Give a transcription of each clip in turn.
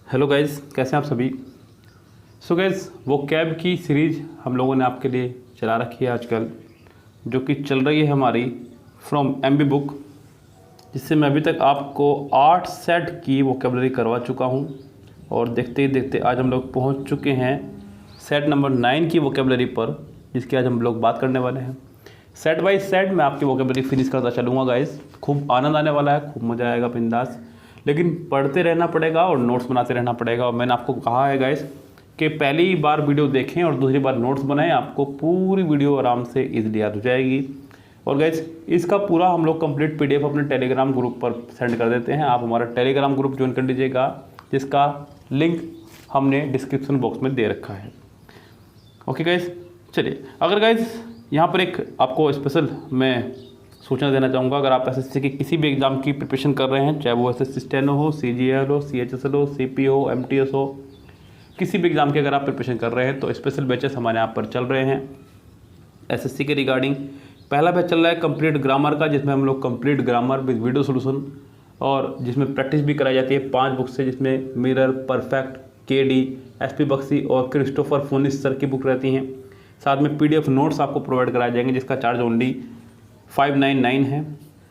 Hello guys, कैसे हैं आप सभी। सो गाइज़, वो कैब की सीरीज़ हम लोगों ने आपके लिए चला रखी है आजकल, जो कि चल रही है हमारी फ्रॉम एमबी बुक, जिससे मैं अभी तक आपको 8 सेट की वोकेबलरी करवा चुका हूं। और देखते ही देखते आज हम लोग पहुंच चुके हैं सेट नंबर 9 की वोकेबलरी पर, जिसकी आज हम लोग बात करने वाले हैं। सेट बाय सेट मैं आपकी वोकेबलरी फिनिश करता चलूँगा गाइज़। खूब आनंद आने वाला है, खूब मज़ा आएगा बिंदास, लेकिन पढ़ते रहना पड़ेगा और नोट्स बनाते रहना पड़ेगा। और मैंने आपको कहा है गाइस कि पहली बार वीडियो देखें और दूसरी बार नोट्स बनाएं, आपको पूरी वीडियो आराम से इजीली याद हो जाएगी। और गाइस, इसका पूरा हम लोग कंप्लीट पीडीएफ अपने टेलीग्राम ग्रुप पर सेंड कर देते हैं। आप हमारा टेलीग्राम ग्रुप ज्वाइन कर लीजिएगा, जिसका लिंक हमने डिस्क्रिप्शन बॉक्स में दे रखा है। ओके गाइस, चलिए। अगर गाइस यहाँ पर एक आपको स्पेशल मैं सूचना देना चाहूँगा, अगर आप एसएससी के किसी भी एग्ज़ाम की प्रिपरेशन कर रहे हैं, चाहे वो एसएससी स्टेनो हो, सीजीएल हो, सीएचएसएल हो, सीपी हो, एमटीएस हो, किसी भी एग्ज़ाम की अगर आप प्रिपरेशन कर रहे हैं तो स्पेशल बैचेस हमारे यहाँ पर चल रहे हैं एसएससी के रिगार्डिंग। पहला बैच चल रहा है कंप्लीट ग्रामर का, जिसमें हम लोग complete grammar with video solution और जिसमें प्रैक्टिस भी कराई जाती है 5 बुक से, जिसमें mirror, perfect, KD, SP Bakshi और क्रिस्टोफर फोनिस सर की बुक रहती हैं। साथ में पीडीएफ नोट्स आपको प्रोवाइड कराए जाएंगे, जिसका चार्ज ओनली 599 है।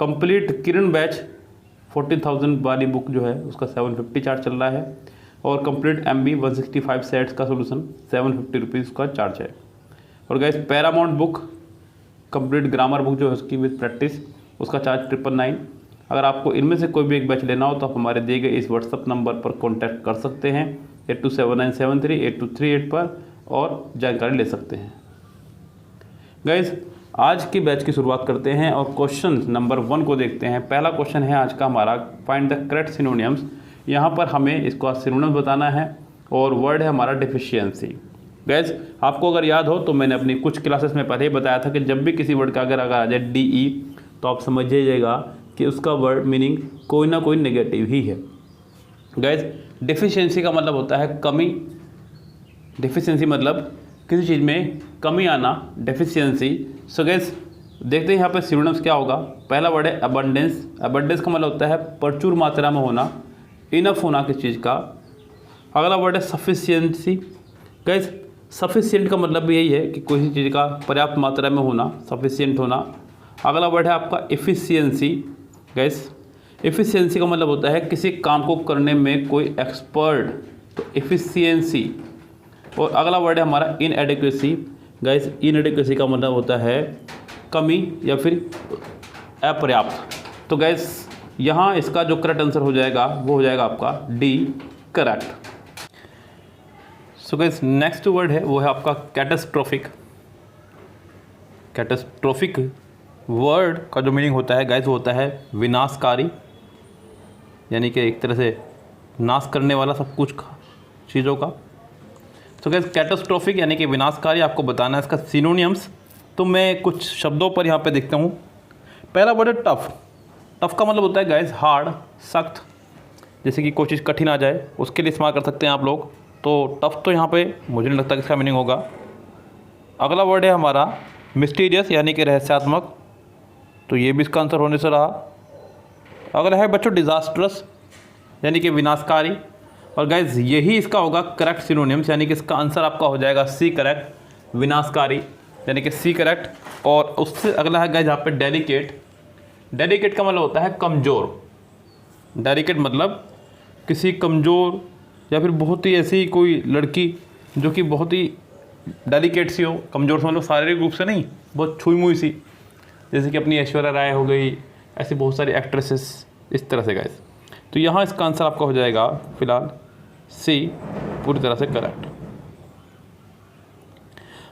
कंप्लीट किरण बैच 40,000 वाली बुक जो है उसका 750 चार्ज चल रहा है। और कंप्लीट एमबी 165 सेट्स का सोल्यूशन 750 रुपीज़ का चार्ज है। और guys, Paramount book complete grammar book जो है उसकी विद प्रैक्टिस, उसका चार्ज 999। अगर आपको इनमें से कोई भी एक बैच लेना हो तो आप हमारे दिए गए इस व्हाट्सअप नंबर पर कॉन्टैक्ट कर सकते हैं 8279738238 पर, और जानकारी ले सकते हैं। गाइस, आज की बैच की शुरुआत करते हैं और क्वेश्चन नंबर 1 को देखते हैं। पहला क्वेश्चन है आज का हमारा, फाइंड द करेक्ट सिनोनिम्स। यहाँ पर हमें इसको सिनोनिम्स बताना है और वर्ड है हमारा डेफिशिएंसी। गाइस, आपको अगर याद हो तो मैंने अपनी कुछ क्लासेस में पहले ही बताया था कि जब भी किसी वर्ड का अगर आ जाए DE तो आप समझ जाइएगा कि उसका वर्ड मीनिंग कोई ना कोई नेगेटिव ही है। गाइस, डेफिशिएंसी का मतलब होता है कमी। डेफिशिएंसी मतलब किसी चीज़ में कमी आना, डेफिशिएंसी। सो गाइस, देखते हैं यहाँ पे सिनोनिम्स क्या होगा। पहला वर्ड है अबंडेंस। अबंडेंस का मतलब होता है प्रचुर मात्रा में होना, इनफ होना किसी चीज़ का। अगला वर्ड है सफिशिएंसी। गाइस, सफिशिएंट का मतलब भी यही है कि कोई चीज़ का पर्याप्त मात्रा में होना, सफिशिएंट होना। अगला वर्ड है आपका एफिशिएंसी। गाइस, एफिशिएंसी का मतलब होता है किसी काम को करने में कोई एक्सपर्ट, तो एफिशिएंसी। और अगला वर्ड है हमारा इनएडिक्वेसी। गाइस, इनएडिक्वेसी का मतलब होता है कमी या फिर अपर्याप्त। तो गाइस, यहाँ इसका जो करेक्ट आंसर हो जाएगा वो हो जाएगा आपका D, correct. So guys, next word है वो है आपका कैटास्ट्रोफिक। कैटास्ट्रोफिक वर्ड का जो मीनिंग होता है गाइस वो होता है विनाशकारी, यानी कि एक तरह से नाश करने वाला सब कुछ चीज़ों का। तो गाइस, कैटास्ट्रोफिक यानी कि विनाशकारी आपको बताना है इसका सिनोनिम्स। तो मैं कुछ शब्दों पर यहाँ पे देखता हूँ। पहला वर्ड है टफ। टफ का मतलब होता है गाइस हार्ड, सख्त, जैसे कि कोई चीज़ कठिन आ जाए उसके लिए इस्तेमाल कर सकते हैं आप लोग। तो टफ तो यहाँ पे मुझे नहीं लगता कि इसका मीनिंग होगा। अगला वर्ड है हमारा मिस्टीरियस यानी कि रहस्यात्मक, तो ये भी इसका आंसर होने से रहा। अगला है बच्चों डिज़ास्ट्रस यानी कि विनाशकारी, और गाइज यही इसका होगा करेक्ट सिनोनिम्स, यानी कि इसका आंसर आपका हो जाएगा सी, करेक्ट। विनाशकारी यानी कि सी, करेक्ट। और उससे अगला है गाइज यहाँ पे डेलिकेट। डेलिकेट का मतलब होता है कमज़ोर। डेलिकेट मतलब किसी कमज़ोर या फिर बहुत ही ऐसी कोई लड़की जो कि बहुत ही डेलिकेट सी हो। कमज़ोर से मतलब शारीरिक रूप से नहीं, बहुत छुई मुई सी, जैसे कि अपनी ऐश्वर्या राय हो गई, ऐसी बहुत सारी एक्ट्रेसेस, इस तरह से गाइज। तो यहाँ इसका आंसर आपका हो जाएगा फिलहाल सी, पूरी तरह से करेक्ट।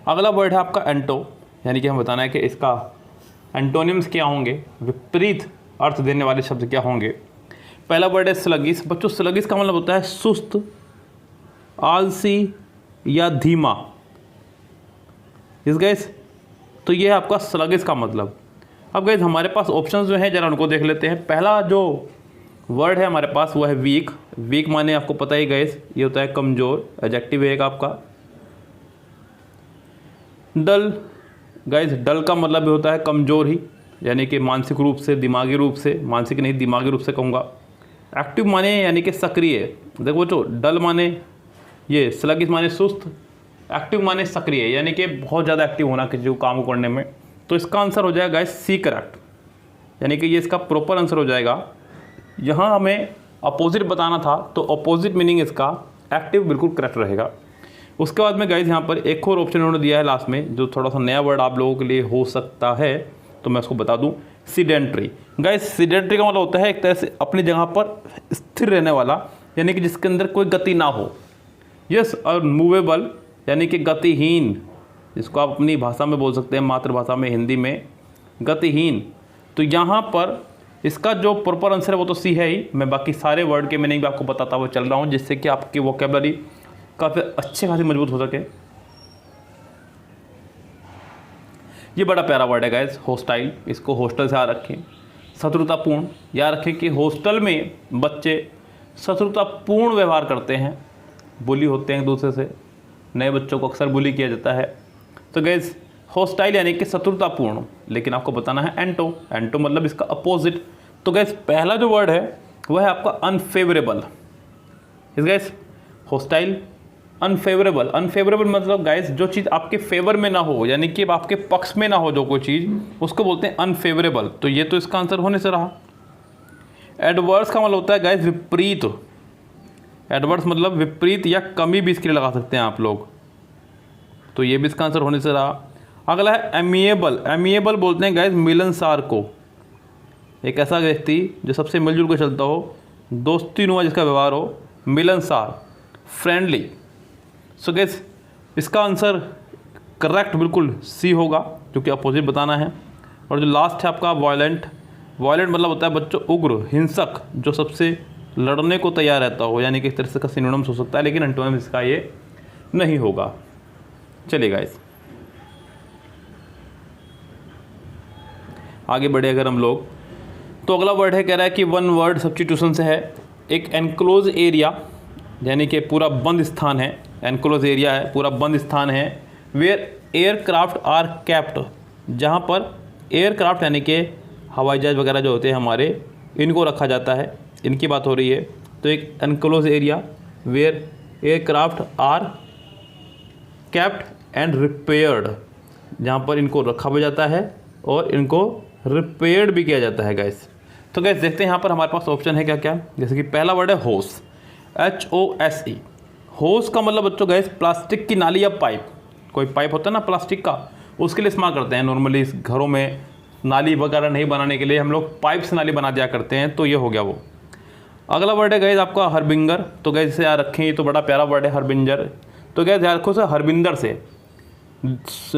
अगला वर्ड है आपका एंटो, यानी कि हम बताना है कि इसका एंटोनिम्स क्या होंगे, विपरीत अर्थ देने वाले शब्द क्या होंगे। पहला वर्ड है स्लगिस। बच्चों, स्लगिस का मतलब होता है सुस्त, आलसी या धीमा। इस गाइस, तो ये है आपका स्लगिस का मतलब। अब गाइस, हमारे पास ऑप्शंस जो हैं जरा उनको देख लेते हैं। पहला जो वर्ड है हमारे पास वो है वीक। वीक माने आपको पता ही गाइस, ये होता है कमज़ोर, एडजेक्टिव है एक आपका। डल। गाइस, डल का मतलब भी होता है कमज़ोर ही, यानी कि मानसिक रूप से, दिमागी रूप से, मानसिक नहीं दिमागी रूप से कहूँगा। एक्टिव माने यानी कि सक्रिय, देखो बच्चों, डल माने ये, स्लगिश माने सुस्त, एक्टिव माने सक्रिय, यानी कि बहुत ज़्यादा एक्टिव होना किसी को काम करने में। तो इसका आंसर हो जाएगा सी करेक्ट, यानी कि ये इसका प्रॉपर आंसर हो जाएगा। यहाँ हमें अपोजिट बताना था, तो अपोजिट मीनिंग इसका एक्टिव बिल्कुल करेक्ट रहेगा। उसके बाद में गाइस यहाँ पर एक और ऑप्शन उन्होंने दिया है लास्ट में, जो थोड़ा सा नया वर्ड आप लोगों के लिए हो सकता है, तो मैं उसको बता दूँ, सीडेंट्री। गाइस सीडेंट्री का मतलब होता है एक तरह से अपनी जगह पर स्थिर रहने वाला, यानी कि जिसके अंदर कोई गति ना हो। यस, और मूवेबल यानी कि गतिहीन, जिसको आप अपनी भाषा में बोल सकते हैं, मातृभाषा में हिंदी में गतिहीन। तो यहाँ पर इसका जो प्रॉपर आंसर है वो तो सी है ही। मैं बाकी सारे वर्ड के मीनिंग भी आपको बताता हुआ चल रहा हूँ, जिससे कि आपकी वोकेबलरी काफ़ी अच्छे खासी मजबूत हो सके। ये बड़ा प्यारा वर्ड है गाइस, हॉस्टाइल। इसको हॉस्टल से याद रखें, शत्रुतापूर्ण। याद रखें कि हॉस्टल में बच्चे शत्रुतापूर्ण व्यवहार करते हैं, बुली होते हैं एक दूसरे से, नए बच्चों को अक्सर बुली किया जाता है। तो गाइस हॉस्टाइल यानी कि शत्रुतापूर्ण, लेकिन आपको बताना है एंटो। एंटो मतलब इसका अपोजिट। तो गाइस पहला जो वर्ड है वह है आपका अनफेवरेबल। इस गाइस हॉस्टाइल, अनफेवरेबल। अनफेवरेबल मतलब गाइस जो चीज़ आपके फेवर में ना हो, यानी कि आपके पक्ष में ना हो जो कोई चीज़, उसको बोलते हैं अनफेवरेबल। तो ये तो इसका आंसर होने से रहा। एडवर्स का मतलब होता है गाइस विपरीत। एडवर्स मतलब विपरीत या कमी भी इसके लिए लगा सकते हैं आप लोग, तो ये भी इसका आंसर होने से रहा। अगला है एमिएबल। एमिएबल बोलते हैं गाइस मिलनसार को, एक ऐसा व्यक्ति जो सबसे मिलजुल कर चलता हो, दोस्तीनुमा जिसका व्यवहार हो, मिलनसार, फ्रेंडली। सो गाइस इसका आंसर करेक्ट बिल्कुल सी होगा, जो कि अपोजिट बताना है। और जो लास्ट है आपका वायलेंट। वायलेंट मतलब होता है बच्चों उग्र, हिंसक, जो सबसे लड़ने को तैयार रहता हो, यानी कि इस तरह से का सिनोनिम्स हो सकता है, लेकिन एंटोनिम्स इसका ये नहीं होगा। चलिए गाइस आगे बढ़े अगर हम लोग, तो अगला वर्ड है, कह रहा है कि वन वर्ड सब्स्टिट्यूशन से है। एक एनक्लोज एरिया, यानी कि पूरा बंद स्थान है। एनक्लोज एरिया है, पूरा बंद स्थान है। वेयर एयरक्राफ्ट आर कैप्ट, जहाँ पर एयरक्राफ्ट यानी कि हवाई जहाज वगैरह जो होते हैं हमारे, इनको रखा जाता है, इनकी बात हो रही है। तो एक enclose area where aircraft are kept and repaired, जहाँ पर इनको रखा भी जाता है और इनको रिपेयर्ड भी किया जाता है गाइस। तो गाइस देखते हैं यहाँ पर हमारे पास ऑप्शन है क्या क्या। जैसे कि पहला वर्ड है होस, HOSE। होस का मतलब बच्चों गाइस प्लास्टिक की नाली या पाइप। कोई पाइप होता है ना प्लास्टिक का, उसके लिए इस्तेमाल करते हैं नॉर्मली। इस घरों में नाली वगैरह नहीं बनाने के लिए हम लोग पाइप से नाली बना दिया करते हैं, तो ये हो गया वो। अगला वर्ड है गाइस आपका हरबिंगर। तो गाइस इसे याद रखें, ये तो बड़ा प्यारा वर्ड है हरबिंजर। तो गाइस याद रखो, हरबिंदर से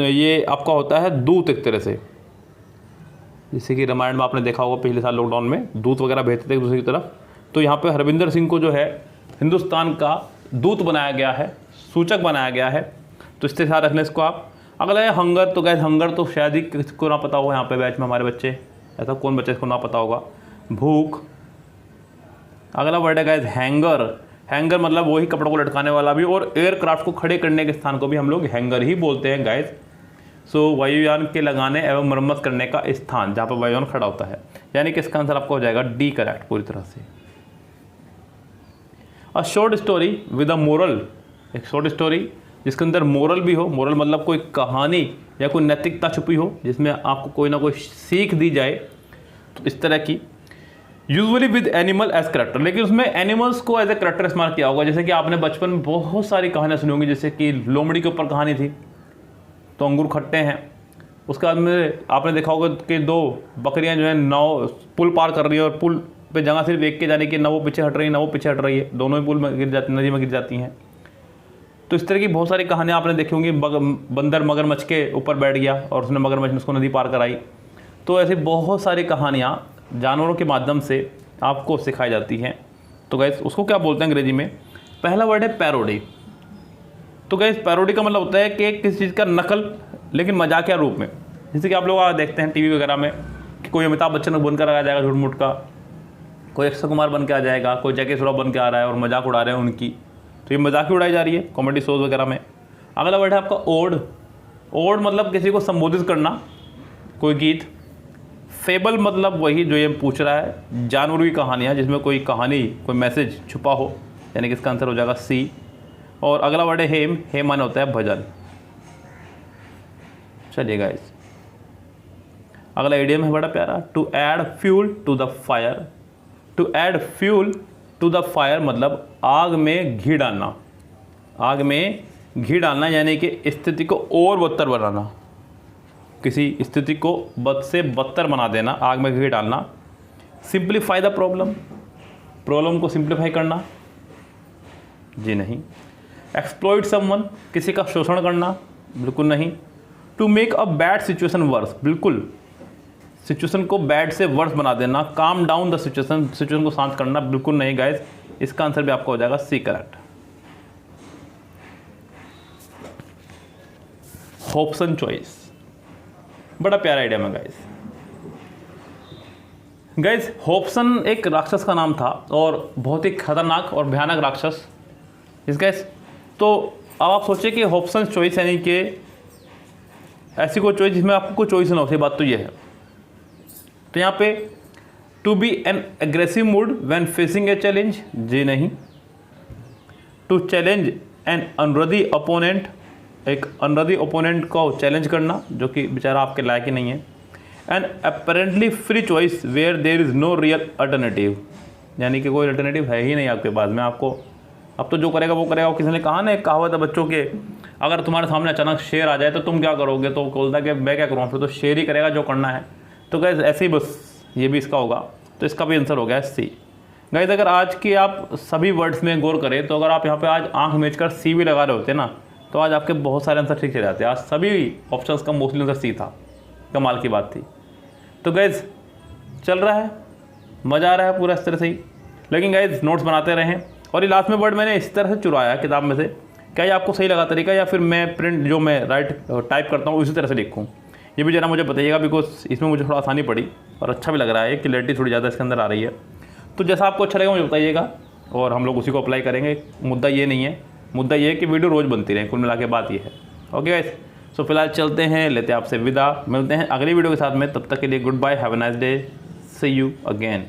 ये आपका होता है दूत एक तरह से, जैसे कि रामायण में आपने देखा होगा पिछले साल लॉकडाउन में दूत वगैरह भेजते थे एक दूसरे की तरफ। तो यहाँ पे हरविंदर सिंह को जो है हिंदुस्तान का दूत बनाया गया है, सूचक बनाया गया है। तो इससे साथ रखने इसको आप। अगला है हंगर। तो गैस हंगर तो शायद ही किसी को ना पता होगा यहाँ पे बैच में हमारे बच्चे, ऐसा कौन बच्चे इसको ना पता होगा, भूख। अगला वर्ड है गैस हैंगर। हैंगर मतलब वही कपड़ों को लटकाने वाला भी, और एयरक्राफ्ट को खड़े करने के स्थान को भी हम लोग हैंगर ही बोलते हैं गाइस। सो वायुयान के लगाने एवं मरम्मत करने का स्थान जहाँ पर वायुयान खड़ा होता है, यानी कि इसका आंसर आपका हो जाएगा डी करेक्ट पूरी तरह से। A short story with a moral. एक शॉर्ट स्टोरी जिसके अंदर मोरल भी हो। मोरल मतलब कोई कहानी या कोई नैतिकता छुपी हो, जिसमें आपको कोई ना कोई सीख दी जाए, तो इस तरह की। Usually with animal as character, लेकिन उसमें एनिमल्स को एज ए करेक्टर इस्तेमाल किया होगा। जैसे कि आपने बचपन में बहुत सारी कहानियाँ सुनी होंगी, जैसे कि लोमड़ी के ऊपर कहानी थी, तो अंगूर खट्टे हैं। उसके बाद में आपने देखा होगा कि दो बकरियां जो है नाव पुल पार कर रही है, और पुल पे जगह सिर्फ एक के जाने की, ना वो पीछे हट रही है ना वो पीछे हट रही है, दोनों ही पुल में गिर जाती, नदी में गिर जाती हैं। तो इस तरह की बहुत सारी कहानियाँ आपने देखी होंगी। बंदर मगरमच्छ के ऊपर बैठ गया और उसने मगरमच्छ ने उसको नदी पार कराई। तो ऐसी बहुत सारी कहानियाँ जानवरों के माध्यम से आपको सिखाई जाती हैं। तो गैस उसको क्या बोलते हैं अंग्रेजी में? पहला वर्ड है पैरोडी। तो गैस पैरोडी का मतलब होता है कि किसी चीज़ का नकल, लेकिन मजाकिया रूप में। जैसे कि आप लोग देखते हैं टीवी वगैरह में कि कोई अमिताभ बच्चन को बनकर आ जाएगा झूठ मूठ का, कोई अक्षय कुमार बन के आ जाएगा, कोई जैकी श्रॉफ बन के आ रहा है और मजाक उड़ा रहे हैं उनकी। तो ये मजाक ही उड़ाई जा रही है कॉमेडी शोज वगैरह में। अगला वर्ड है आपका ओड। ओड मतलब किसी को संबोधित करना, कोई गीत। फेबल मतलब वही जो ये पूछ रहा है, जानवर की कहानियाँ जिसमें कोई कहानी, कोई मैसेज छुपा हो। यानी कि इसका आंसर हो जाएगा सी। और अगला वर्ड है हेम। हेम माने होता है भजन। चलिए गाइस, अगला इडियम है बड़ा प्यारा, to add fuel to the fire. To add fuel to the fire मतलब आग में घी डालना। आग में घी डालना यानी कि स्थिति को और बदतर बनाना, किसी स्थिति को बद से बदतर बना देना, आग में घी डालना। सिंप्लीफाई द प्रॉब्लम, प्रॉब्लम को सिंप्लीफाई करना, जी नहीं। एक्सप्लॉइट समवन, किसी का शोषण करना, बिल्कुल नहीं। To make a bad situation worse, बिल्कुल सिचुएशन को बैड से वर्स बना देना। Calm down the situation, situation को शांत करना, बिल्कुल नहीं गाइस। इसका आंसर भी आपका हो जाएगा सी, करेक्ट। होप्सन चॉइस, बड़ा प्यारा आइडिया है गाइस। गाइस होप्सन एक राक्षस का नाम था और बहुत ही खतरनाक और भयानक राक्षस इस गाइस। तो अब आप सोचिए कि होप्सन चॉइस यानी कि ऐसी कोई चॉइस जिसमें आपको कोई चॉइस ना हो, बात तो ये है। तो यहाँ पे to be an aggressive mood when facing a challenge, जी नहीं। To challenge an unworthy opponent, एक अनवर्दी ओपोनेंट को चैलेंज करना जो कि बेचारा आपके लायक ही नहीं है। An apparently free choice where there is no real alternative, यानी कि कोई अल्टरनेटिव है ही नहीं आपके पास में, आपको अब तो जो करेगा वो करेगा। किसी ने कहा ना, एक कहावत है बच्चों के, अगर तुम्हारे सामने अचानक शेर आ जाए तो तुम क्या करोगे, तो बोलता है कि मैं क्या करूँगा, फिर तो शेर ही करेगा जो करना है। तो गाइस ऐसे ही बस ये भी इसका होगा, तो इसका भी आंसर हो गया सी। गाइस अगर आज की आप सभी वर्ड्स में गौर करें तो अगर आप यहाँ पे आज आंख मीच कर सी भी लगा रहे होते ना, तो आज आपके बहुत सारे आंसर ठीक चले जाते हैं। आज सभी ऑप्शंस का मोस्टली आंसर सी था, कमाल की बात थी। तो गाइस चल रहा है, मज़ा आ रहा है पूरा इस तरह से ही। लेकिन गाइस नोट्स बनाते रहें। और ये लास्ट में वर्ड मैंने इस तरह से चुराया किताब में से, क्या ये आपको सही लगा तरीका, या फिर मैं प्रिंट जो मैं टाइप करता हूँ उसी तरह से लिखूँ, ये भी ज़रा मुझे बताइएगा। बिकॉज इसमें मुझे थोड़ा आसानी पड़ी और अच्छा भी लग रहा है, क्लैरिटी थोड़ी ज़्यादा इसके अंदर आ रही है। तो जैसा आपको अच्छा लगेगा मुझे बताइएगा और हम लोग उसी को अप्लाई करेंगे। मुद्दा ये नहीं है, मुद्दा ये है कि वीडियो रोज़ बनती रहे, कुल मिला के बात ये है। ओके गाइस, सो फिलहाल चलते हैं, लेते हैं आपसे विदा। मिलते हैं अगली वीडियो के साथ में, तब तक के लिए goodbye, have a nice day, see you again.